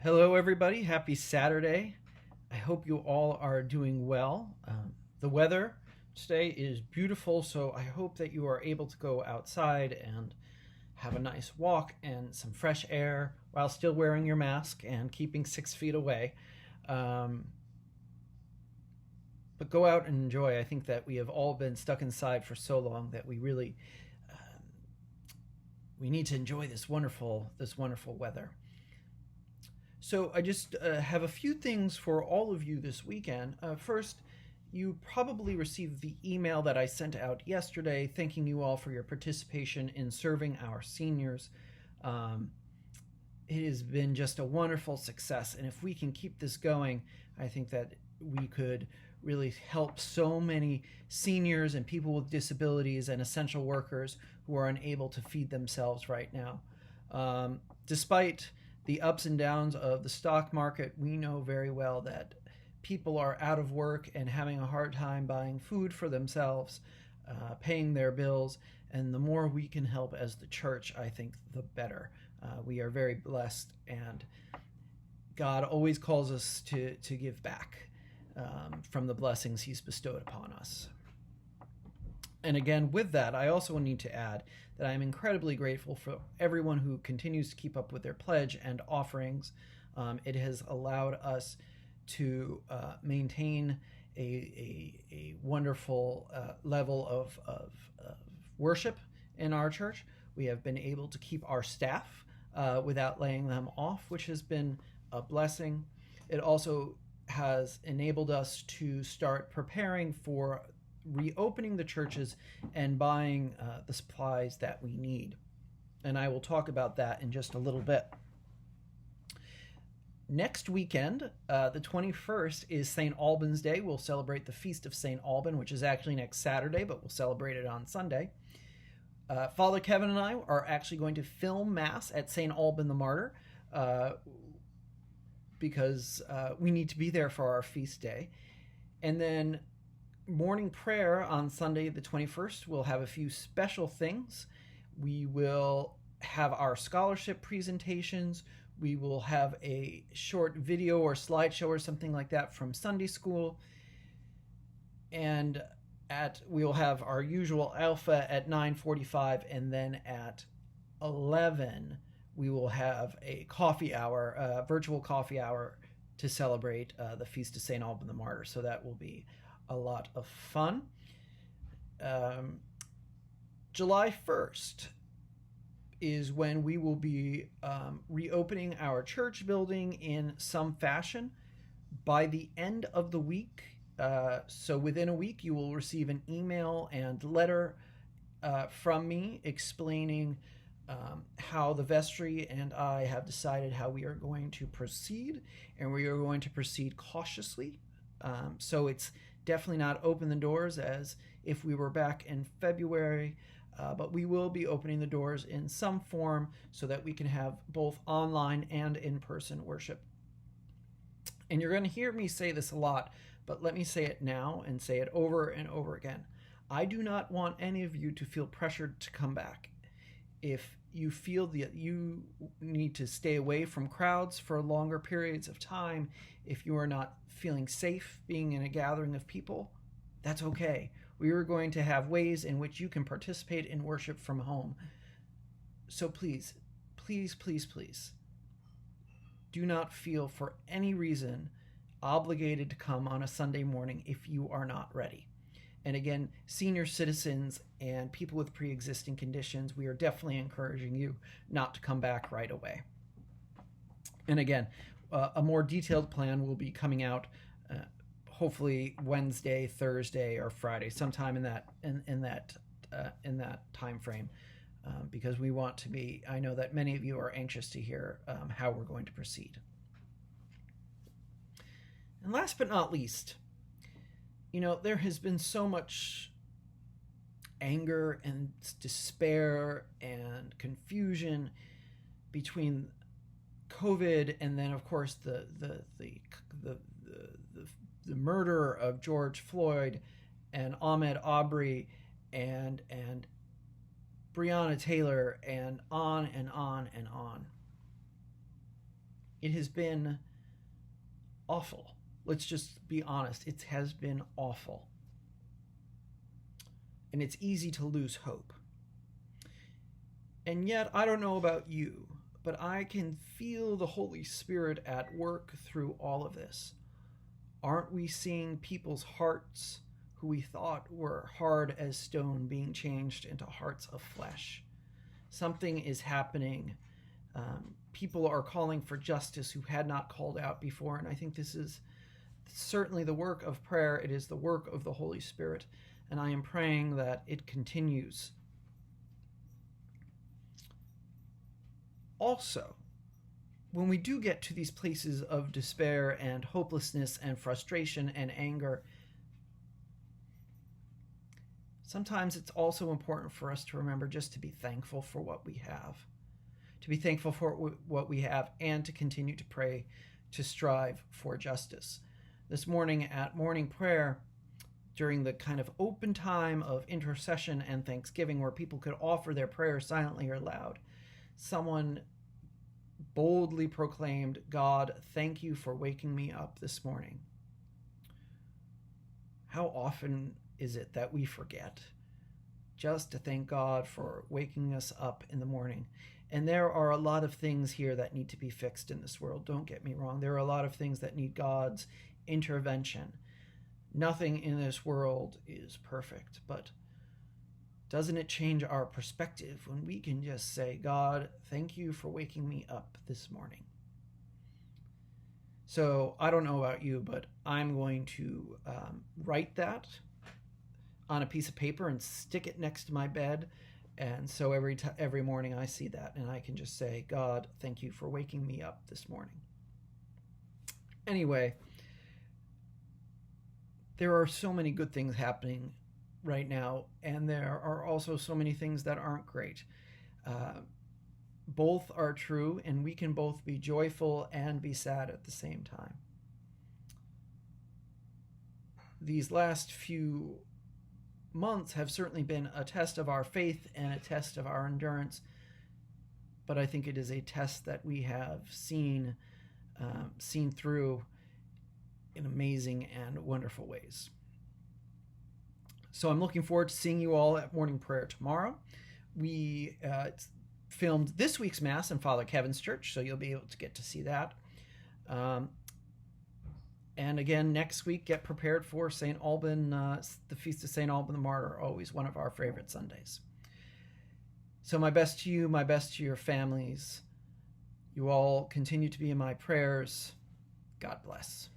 Hello, everybody. Happy Saturday. I hope you all are doing well. The weather today is beautiful, so I hope that you are able to go outside and have a nice walk and some fresh air while still wearing your mask and keeping 6 feet away. Um, but go out and enjoy. I think that we have all been stuck inside for so long that we really we need to enjoy this wonderful weather. So I just have a few things for all of you this weekend. First, you probably received the email that I sent out yesterday thanking you all for your participation in serving our seniors. Um, it has been just a wonderful success, and if we can keep this going, I think that we could really help so many seniors and people with disabilities and essential workers who are unable to feed themselves right now. Despite the ups and downs of the stock market, we know very well that people are out of work and having a hard time buying food for themselves, paying their bills, and the more we can help as the church, I think the better. We are very blessed, and God always calls us to give back from the blessings He's bestowed upon us. And again, with that, I also need to add that I am incredibly grateful for everyone who continues to keep up with their pledge and offerings. It has allowed us to maintain a wonderful level of worship in our church. We have been able to keep our staff without laying them off, which has been a blessing. It also has enabled us to start preparing for reopening the churches and buying the supplies that we need. And I will talk about that in just a little bit. Next weekend, the 21st, is St. Alban's Day. We'll celebrate the Feast of St. Alban, which is actually next Saturday, but we'll celebrate it on Sunday. Father Kevin and I are actually going to film Mass at St. Alban the Martyr because we need to be there for our feast day. And then morning prayer on Sunday the 21st, we'll have a few special things. We will have our scholarship presentations. We will have a short video or slideshow or something like that from Sunday school. And we'll have our usual alpha at 9:45, and then at 11 we will have a coffee hour, virtual coffee hour, to celebrate the Feast of St. Alban the Martyr. So that will be a lot of fun. July 1st is when we will be reopening our church building in some fashion. By the end of the week, so within a week, you will receive an email and letter from me explaining how the vestry and I have decided how we are going to proceed, and we are going to proceed cautiously. So it's definitely not open the doors as if we were back in February, but we will be opening the doors in some form so that we can have both online and in-person worship. And you're going to hear me say this a lot, but let me say it now and say it over and over again. I do not want any of you to feel pressured to come back. If you feel that you need to stay away from crowds for longer periods of time, if you are not feeling safe being in a gathering of people, that's okay. We are going to have ways in which you can participate in worship from home. So please, please, please, please, do not feel for any reason obligated to come on a Sunday morning if you are not ready. And again, senior citizens and people with pre-existing conditions, we are definitely encouraging you not to come back right away. And again, a more detailed plan will be coming out hopefully Wednesday, Thursday, or Friday, sometime in that time frame, because we want to be. I know that many of you are anxious to hear how we're going to proceed. And last but not least, there has been so much anger and despair and confusion between COVID and then, of course, the murder of George Floyd and Ahmaud Arbery and Breonna Taylor and on and on and on. It has been awful. Let's just be honest. It has been awful. And it's easy to lose hope. And yet, I don't know about you, but I can feel the Holy Spirit at work through all of this. Aren't we seeing people's hearts who we thought were hard as stone being changed into hearts of flesh? Something is happening. People are calling for justice who had not called out before, and I think this is certainly the work of prayer. It is the work of the Holy Spirit, and I am praying that it continues. Also, when we do get to these places of despair and hopelessness and frustration and anger, sometimes it's also important for us to remember just to be thankful for what we have. To be thankful for what we have and to continue to pray, to strive for justice. This morning at morning prayer, during the kind of open time of intercession and thanksgiving where people could offer their prayers silently or loud, someone boldly proclaimed, "God, thank you for waking me up this morning." How often is it that we forget just to thank God for waking us up in the morning? And there are a lot of things here that need to be fixed in this world. Don't get me wrong. There are a lot of things that need God's intervention. Nothing in this world is perfect, but doesn't it change our perspective when we can just say, "God, thank you for waking me up this morning"? So I don't know about you, but I'm going to write that on a piece of paper and stick it next to my bed. And so every morning I see that and I can just say, "God, thank you for waking me up this morning." Anyway, there are so many good things happening right now, and there are also so many things that aren't great. Both are true, and we can both be joyful and be sad at the same time. These last few months have certainly been a test of our faith and a test of our endurance, but I think it is a test that we have seen through in amazing and wonderful ways. So I'm looking forward to seeing you all at morning prayer tomorrow. We filmed this week's Mass in Father Kevin's church, so you'll be able to get to see that. And again, next week, get prepared for St. Alban, the Feast of St. Alban the Martyr, always one of our favorite Sundays. So my best to you, my best to your families. You all continue to be in my prayers. God bless.